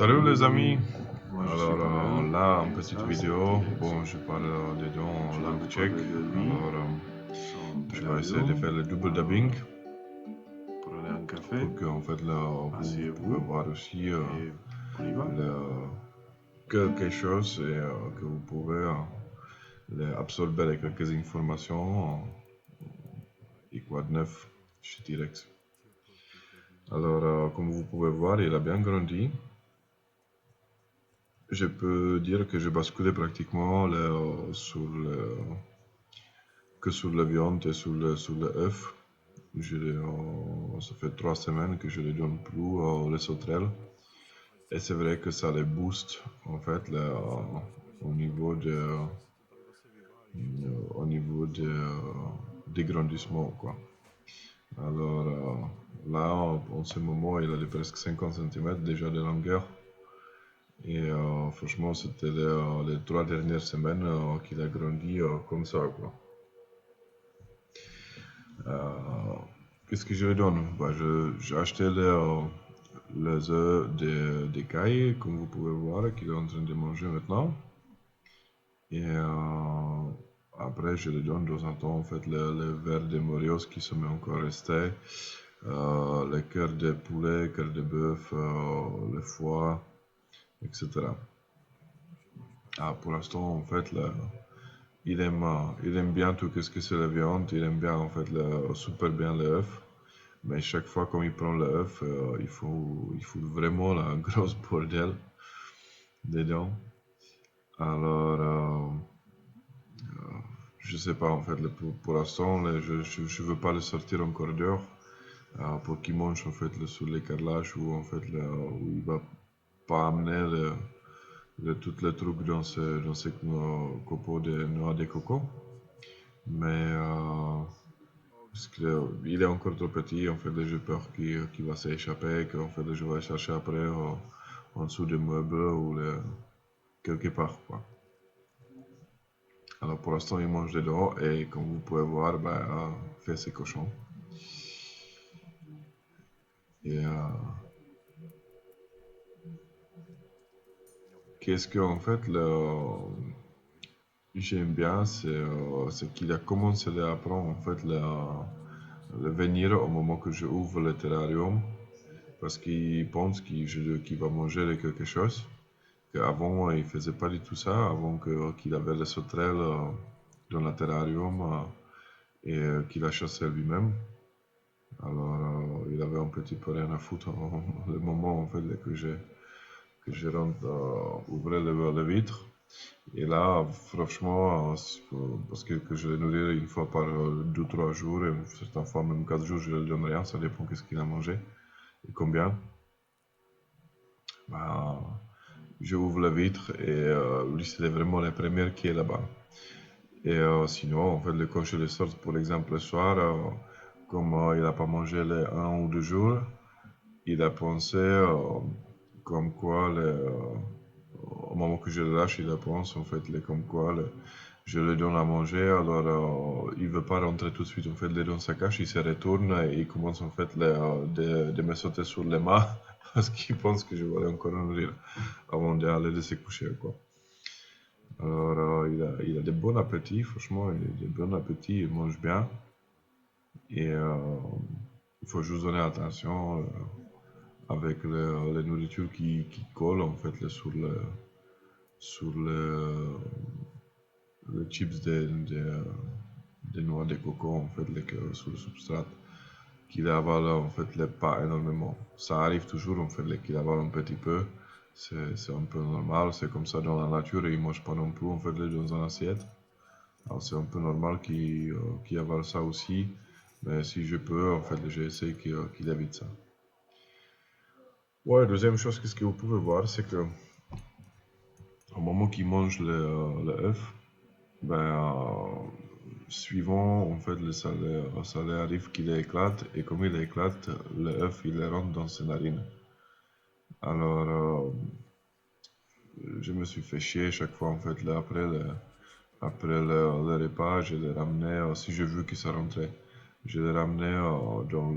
Salut les amis. Moi je suis Alors Kamel. là, une Et petite ça, c'est vidéo. Alex. Bon, je parle dedans Et en je vais langue vous tchèque. parler de lui, Alors son je vais essayer de terrarium. faire le double Alors, dubbing prenez un café, pour que en fait là vous pouvez asseyez-vous voir aussi et on y va. quelque chose et que vous pouvez absorber les quelques informations et quoi de neuf chez T-Rex. Alors comme vous pouvez voir, il a bien grandi. Je peux dire que j'ai basculé pratiquement que sur la viande et sur le œuf. Ça fait 3 semaines que je ne donne plus les sauterelles. Et c'est vrai que ça les booste en fait au niveau des grandissements quoi. Alors là, en ce moment, il a presque 50 cm déjà de longueur. Et franchement, c'était les 3 dernières semaines qu'il a grandi comme ça quoi. Qu'est-ce que je lui donne? J'ai acheté les œufs des cailles, comme vous pouvez voir, qu'il est en train de manger maintenant. Et après, je lui donne de temps en temps en fait, le verre de Morios qui se met encore resté, les cœurs de poulet, cœurs de bœuf, le foie, etc. Pour l'instant, en fait, là, il aime bien tout ce que c'est la viande, il aime bien en fait super bien l'œuf. Mais chaque fois qu'on il prend l'œuf, il faut vraiment la grosse bordel dedans. Alors, je sais pas en fait, pour l'instant, je veux pas le sortir encore dehors pour qu'il mange en fait sur les carrelages où en fait où il va pas amener tous les trucs dans ces copeaux de noix de coco. Mais parce qu'il est encore trop petit, en fait, j'ai peur qu'il va s'échapper, qu'en fait, je vais le chercher après en dessous des meubles ou quelque part, quoi. Alors pour l'instant, il mange dedans et comme vous pouvez voir, fait ses cochons. Et qu'est-ce que en fait j'aime bien, c'est qu'il a commencé à apprendre en fait le venir au moment que je ouvre le terrarium parce qu'il pense qu'il va manger quelque chose. Avant, il faisait pas du tout ça, avant qu'il avait les sauterelles dans le terrarium et qu'il a chassé lui-même. Alors, il avait un petit peu rien à foutre le moment en fait que je rentre ouvrir les vitres. Et là, franchement, parce que je le nourris une fois par 2 ou 3 jours, et certaines fois même 4 jours, je ne lui donne rien, ça dépend qu'est-ce qu'il a mangé et combien. Bah, j'ouvre la vitre et lui, c'est vraiment la première qui est là-bas. Et sinon, en fait, quand je le sors, pour exemple, le soir, comme il n'a pas mangé les 1 ou 2 jours, il a pensé comme quoi, au moment que je le lâche, il a pensé en fait, comme quoi je lui donne à manger, alors il ne veut pas rentrer tout de suite en fait, dans sa cage, il se retourne et il commence en fait de me sauter sur les mains parce qu'il pense que je vais aller encore nourrir avant d'aller de se coucher, quoi. Alors, il a de bons appétits, franchement, il a de bons appétits, il mange bien. Et il faut juste donner attention avec les nourritures qui collent en fait sur les chips de noix de coco en fait sur le substrat qu'il avale en fait les pas énormément. Ça arrive toujours en fait qu'il avale un petit peu. C'est un peu normal, c'est comme ça dans la nature et il ne mange pas non plus en fait dans une assiette. Alors c'est un peu normal qu'il avale ça aussi, mais si je peux, en fait, j'essaie qu'il évite ça. Ouais, deuxième chose, qu'est-ce que vous pouvez voir, c'est que au moment qu'il mange le œuf, suivant en fait ça lui arrive qu'il éclate et comme il éclate, le œuf il rentre dans ses narines. Alors je me suis fait chier chaque fois en fait là après le repas, je l'ai ramené si j'ai vu que ça rentrait. Je l'ai ramené dans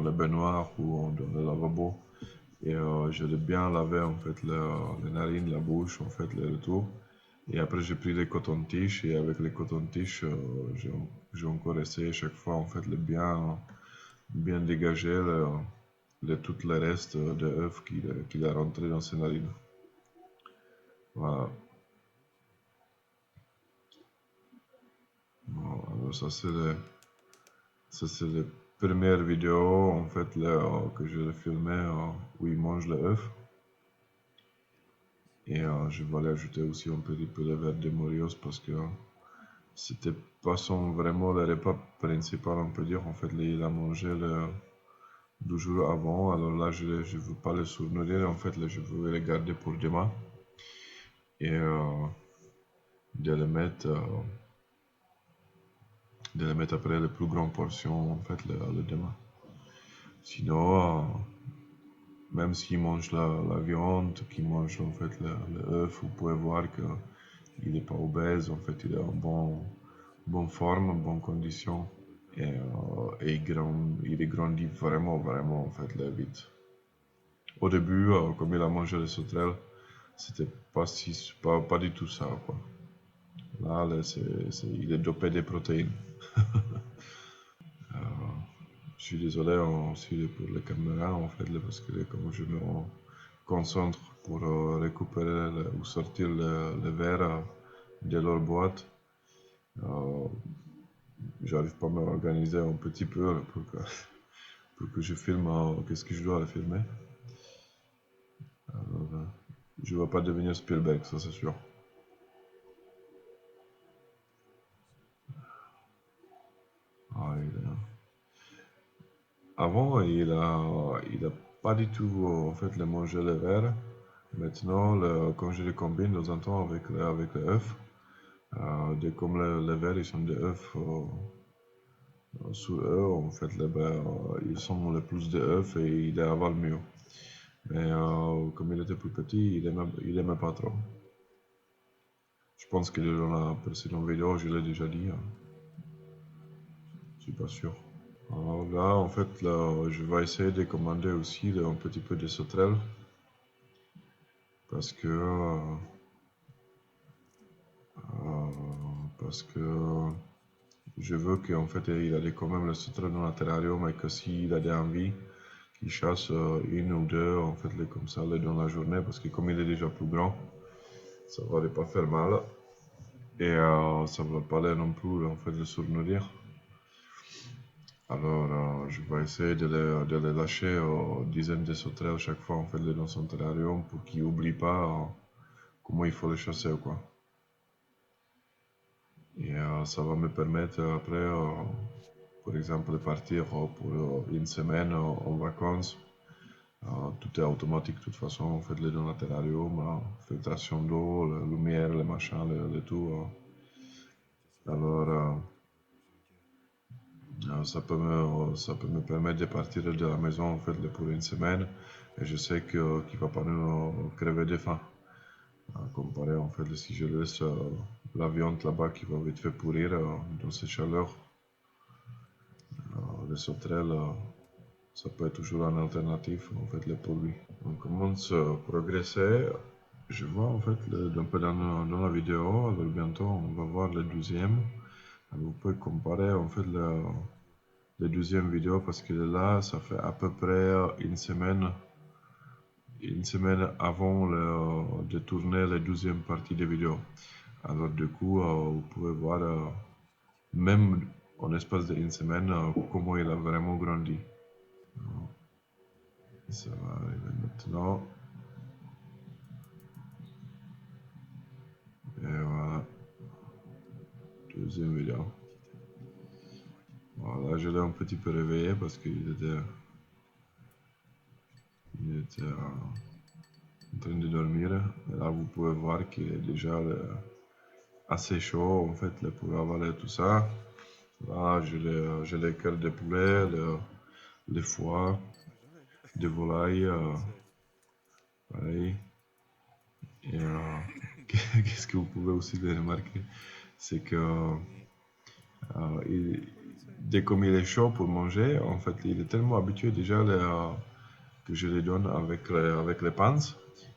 le baignoire ou dans le lavabo Et je l'ai bien lavé en fait les narines, la bouche, en fait le retour. Et après j'ai pris les cotons-tiges et avec les cotons-tiges j'ai encore essayé chaque fois en fait bien dégager tout le reste de œuf qu'il a rentré dans ses narines. Voilà. Bon, alors ça c'est la première vidéo en fait là, que je l'ai filmé où il mange le œuf. Et je vais aller ajouter aussi un petit peu de verre de Morios parce que c'était pas vraiment le repas principal, on peut dire. En fait, il a mangé le 2 jours avant. Alors là, je ne veux pas le surnourrir. En fait, là, je veux le garder pour demain. Et de le mettre après les plus grandes portions, en fait, le demain. Sinon, même s'il mange la viande, qu'il mange en fait l'œuf, vous pouvez voir qu'il n'est pas obèse. En fait, il est en bonne forme, en bonne condition. Et il grandit vraiment, vraiment en fait, vite. Au début, comme il a mangé les sauterelles, c'était pas du tout ça, quoi. Là, il est dopé des protéines. Je suis désolé aussi pour les caméras, en fait, parce que comme je me concentre pour récupérer ou sortir le verre de leur boîte, j'arrive pas à m'organiser un petit peu pour que je filme qu'est-ce que je dois filmer. Alors, je ne vais pas devenir Spielberg, ça c'est sûr. Ah, avant, il a pas du tout en fait le manger le verre. Maintenant, quand je les combine de temps en temps avec les œufs, comme les verres ils sont des œufs sous eux, en fait, ils sont le plus de œufs et il les avale mieux. Mais comme il était plus petit, il aimait pas trop. Je pense que dans la précédente vidéo, je l'ai déjà dit. Je suis pas sûr. Alors là, en fait, là, je vais essayer de commander aussi un petit peu de sauterelles. Parce que je veux qu'en fait il ait quand même le sauterelles dans l'aquarium et que s'il a des envies, qu'il chasse une ou deux en fait comme ça dans la journée parce que comme il est déjà plus grand, ça va lui pas faire mal et ça va pas aller non plus en fait le surnourrir. Alors je vais essayer de les lâcher dizaines de sauterelles chaque fois en fait dans son terrarium pour qu'il n'oublie pas comment il faut les chasser ou quoi. Et ça va me permettre après, par exemple, de partir pour une semaine en vacances. Tout est automatique de toute façon, on fait dans l'aquarium, filtration d'eau, la lumière, les machins, le tout. Alors, ça peut me permettre de partir de la maison en fait, pour une semaine et je sais qu'il ne va pas nous crever de faim. Comparé en fait, si je laisse la viande là-bas qui va vite fait pourrir dans cette chaleur, les sauterelles, ça peut être toujours un alternatif en fait, pour lui. On commence à progresser. Je vois en fait un peu dans la vidéo, alors bientôt on va voir le 12e. Alors, vous pouvez comparer en fait le 12e vidéo parce que là ça fait à peu près une semaine avant de tourner la 12e partie des vidéos. Alors du coup vous pouvez voir même en espace d'une semaine comment il a vraiment grandi. Ça va arriver maintenant. Et voilà. Deuxième vidéo. Voilà, je l'ai un petit peu réveillé parce qu'il était en train de dormir. Et là, vous pouvez voir qu'il est déjà assez chaud en fait pour avaler tout ça. Là, j'ai les cœurs de poulet, les foies, de volaille, pareil. Et qu'est-ce que vous pouvez aussi remarquer, c'est que dès comme il est chaud pour manger, en fait, il est tellement habitué déjà que je lui donne avec les pinces,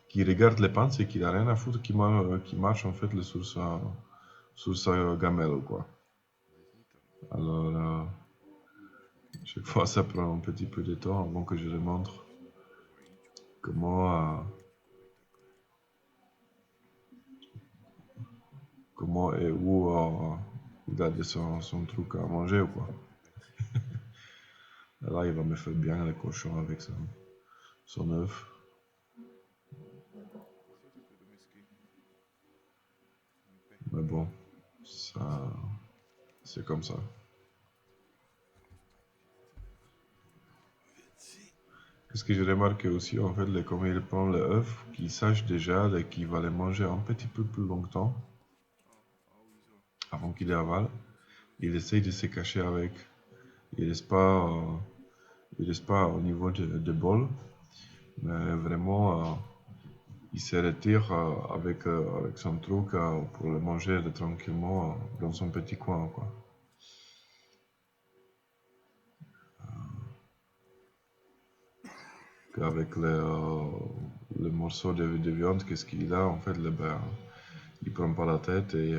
qui regarde les pinces et qui n'a rien à foutre, qui marche en fait sur sa gamelle, quoi. Alors, chaque fois, ça prend un petit peu de temps avant que je lui montre comment et où il a son truc à manger, quoi. Et là, il va me faire bien le cochon avec son œuf. Mais bon, ça, c'est comme ça. Qu'est-ce que j'ai remarqué aussi, en fait, comme il prend l'œuf, qu'il sache déjà qu'il va le manger un petit peu plus longtemps avant qu'il avale. Il essaye de se cacher avec. Il reste pas au niveau de bol, mais vraiment, il se retire avec son truc pour le manger tranquillement dans son petit coin, quoi. Avec le morceau de viande, qu'est-ce qu'il a, en fait, il prend pas la tête et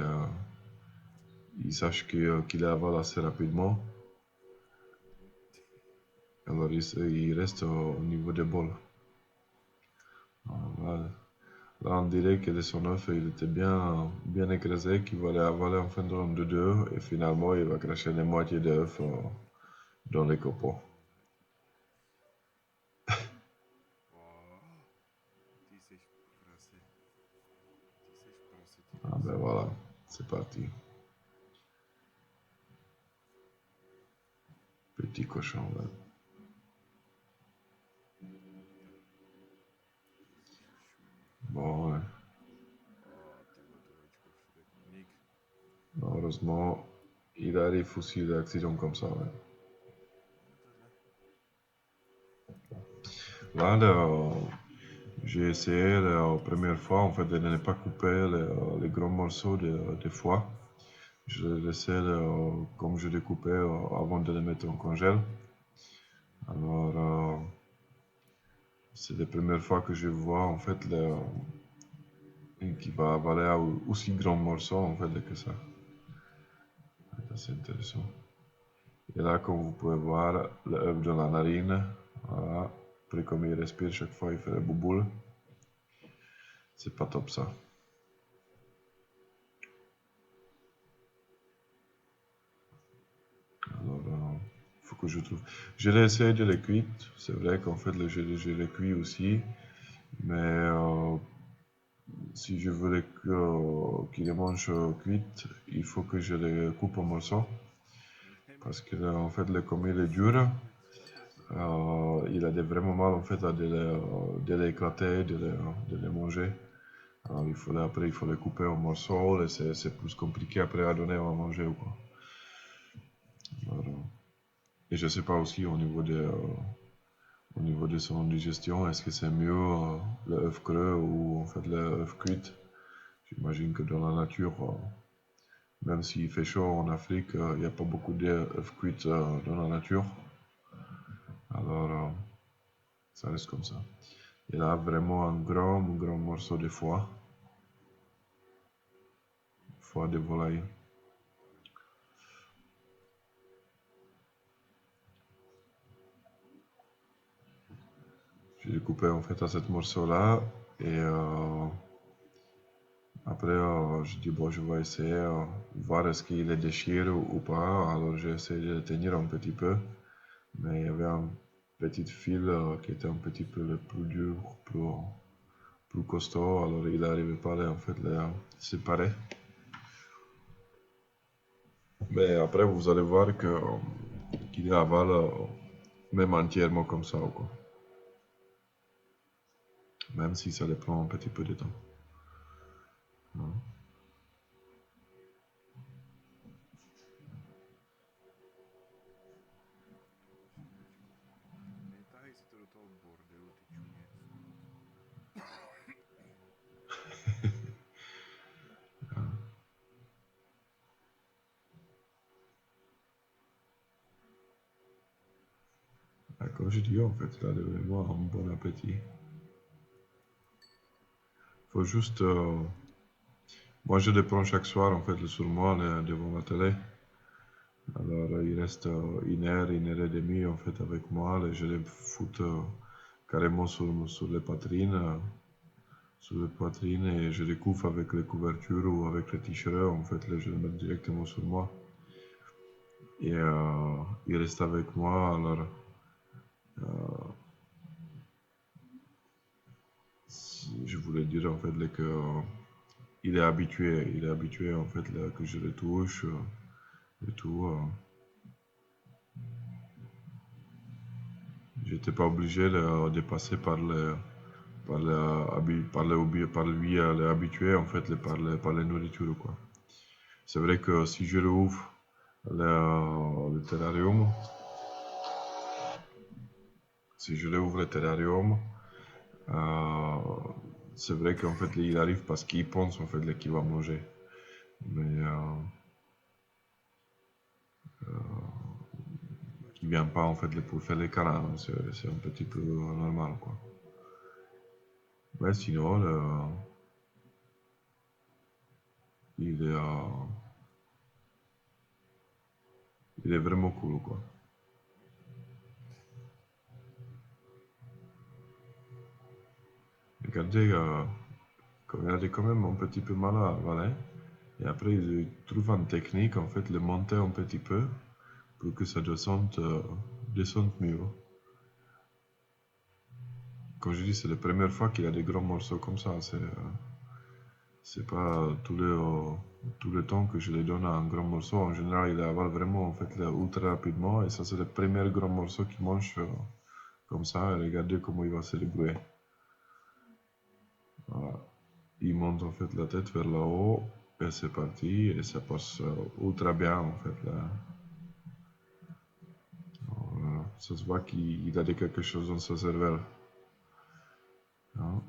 il sache qu'il avale assez rapidement. Alors il reste au niveau des bols. Là, on dirait que de son œuf, il était bien écrasé, qu'il va l'avaler en fin de deux, et finalement, il va cracher les moitiés d'œuf dans les copeaux. Ah ben voilà, c'est parti. Petit cochon, là. Bon, ouais. Heureusement, il arrive aussi des accidents comme ça, ouais. Là, j'ai essayé la première fois, en fait, de ne pas couper les grands morceaux de foie. Je les laissais comme je les coupais avant de les mettre en congèle. Alors, c'est la première fois que je vois, en fait, qui va avaler aussi grand morceau, en fait, que ça. C'est intéressant. Et là, comme vous pouvez voir, l'œuf dans la narine, voilà. Après, comme il respire, chaque fois, il fait la bouboule. C'est pas top, ça. Alors, faut que je trouve. Je l'ai essayé de les cuire. C'est vrai qu'en fait, je les cuis aussi. Mais si je veux qu'ils les mangent cuites, il faut que je les coupe en morceaux. Parce que en fait, comme il est dur, il a vraiment mal en fait de les éclater, de les manger. Alors après, il faut les couper en morceaux et c'est plus compliqué après à donner à manger ou quoi. Alors, et je sais pas aussi au niveau de son digestion, est-ce que c'est mieux l'œuf creux ou en fait l'œuf cuit? J'imagine que dans la nature, même s'il fait chaud en Afrique, il n'y a pas beaucoup d'œufs cuits dans la nature. Alors, ça reste comme ça. Il a vraiment un grand morceau de foie de volaille. Je l'ai coupé en fait à ce morceau-là et après je dis bon, je vais essayer voir est-ce qu'il est déchiré ou pas. Alors j'ai essayé de le tenir un petit peu, mais il y avait un petit fil qui était un petit peu le plus dur, plus costaud, alors il n'arrivait pas à en fait les séparer. Mais après vous allez voir qu'il avale même entièrement comme ça, quoi. Même si ça lui prend un petit peu de temps. Hein. Comme je dis, en fait, il a vraiment un bon appétit. Faut juste... moi, je les prends chaque soir, en fait, sur moi, devant la télé. Alors, il reste 1 heure et demie, en fait, avec moi. Je les foute carrément sur les poitrines. Sur les poitrines et je les couvre avec les couvertures ou avec les t-shirts. En fait, là, je les mets directement sur moi. Et il reste avec moi. Alors, je voulais dire, en fait, là, que il est habitué, en fait, là, que je le touche et tout. J'étais pas obligé de passer par lui l'habitué, en fait, par les nourritures, quoi. C'est vrai que si je rouvre le terrarium, si je rouvre le terrarium, euh, c'est vrai qu'en fait, il arrive parce qu'il pense, en fait, qu'il va manger. Mais qui vient pas, en fait, pour faire les câlins. C'est un petit peu normal, quoi. Mais sinon, il est, il est vraiment cool, quoi. Regardez, il a quand même un petit peu mal à avaler. Et après, il trouve une technique, en fait, le monter un petit peu pour que ça descende mieux. Comme je dis, c'est la première fois qu'il a des grands morceaux comme ça. C'est pas tout le temps que je lui donne un grand morceau. En général, il avale vraiment, en fait, là, ultra rapidement. Et ça, c'est le premier grand morceau qu'il mange comme ça. Et regardez comment il va se débrouiller. Voilà. Il monte, en fait, la tête vers là-haut. Et c'est parti. Et ça passe ultra bien, en fait, là. Voilà. Ça se voit qu'il a quelque chose dans sa cervelle. Hein.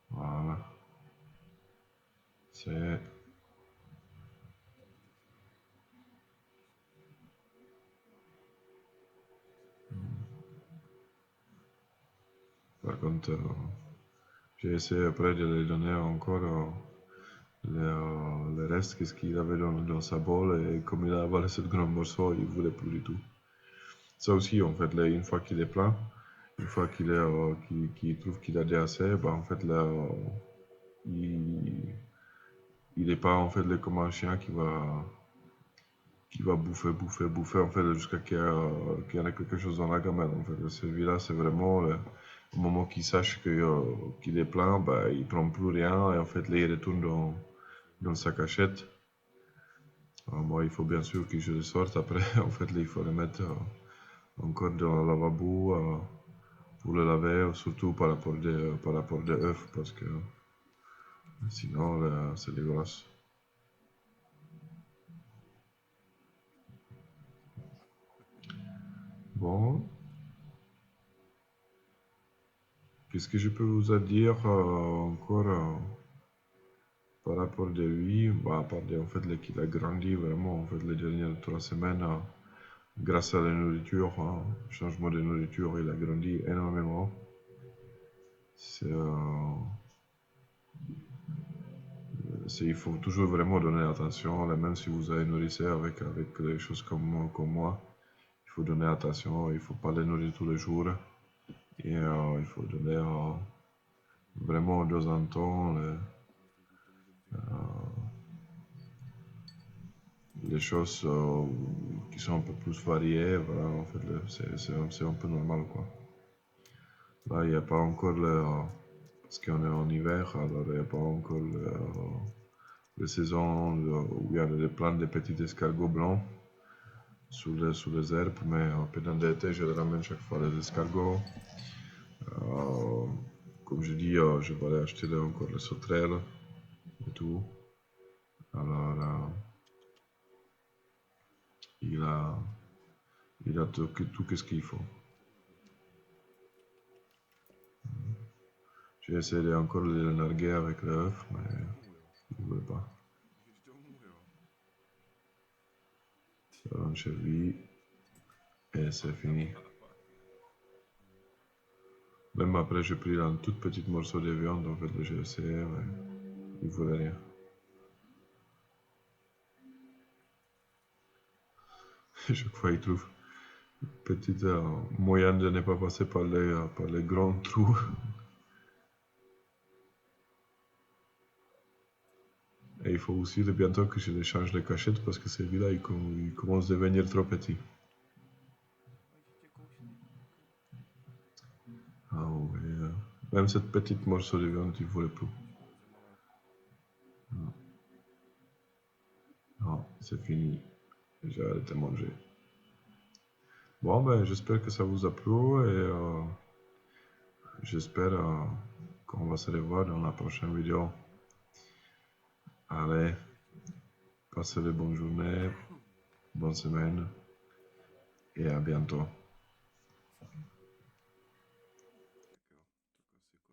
Voilà. C'est... Par contre, j'ai essayé après de lui donner encore le reste, qu'est-ce qu'il avait dans sa bol, et comme il a avalé ce grand morceau, il ne voulait plus du tout. Ça aussi, en fait, là, une fois qu'il est plein, une fois qu'il trouve qu'il a déjà assez, bah, en fait, là, il n'est pas, en fait, là, comme un chien qui va bouffer, en fait, jusqu'à qu'il y ait quelque chose dans la gamelle. En fait, celui-là, c'est vraiment au moment qu'il sache qu'il est plein, bah, il prend plus rien, et en fait, là, il retourne dans sa cachette. Alors, moi, il faut bien sûr que je le sorte après. En fait, là, il faut le mettre encore dans le lavabo pour le laver, surtout par rapport des œufs, parce que sinon, là, c'est dégueulasse. Bon, qu'est-ce que je peux vous dire encore par rapport de lui? Bah, à part en fait, qu'il a grandi vraiment en fait, les dernières 3 semaines grâce à la nourriture, hein, changement de nourriture, il a grandi énormément. Il faut toujours vraiment donner attention, là, même si vous avez nourrissé avec des choses comme moi, il faut donner attention, il ne faut pas les nourrir tous les jours. Et il faut donner vraiment de temps en temps les choses qui sont un peu plus variées. Voilà, en fait, c'est un peu normal, quoi. Là, il n'y a pas encore parce qu'on est en hiver, alors il n'y a pas encore la saison où il y a plein de petits escargots blancs sous les herbes, mais pendant l'été, je les ramène chaque fois les escargots. Euh, comme je dis, je vais aller acheter encore les sauterelles et tout. Alors, il a tout ce qu'il faut. J'ai essayé encore de le narguer avec l'œuf, mais il ne voulait pas. Ça rentre chez lui. Et c'est fini. Même après, j'ai pris un tout petit morceau de viande, en fait, j'ai essayé, mais il voulait rien. Chaque fois, il trouve une petite moyen de ne pas passer par les grands trous. Et il faut aussi bientôt que je les change les cachettes parce que celui-là, il commence à devenir trop petit. Ah oui, même cette petite morceau de viande, il ne voulait plus. Non, non, c'est fini. J'ai arrêté de manger. Bon, ben, j'espère que ça vous a plu et j'espère qu'on va se revoir dans la prochaine vidéo. Allez, passez de bonnes journées, bonne semaine et à bientôt.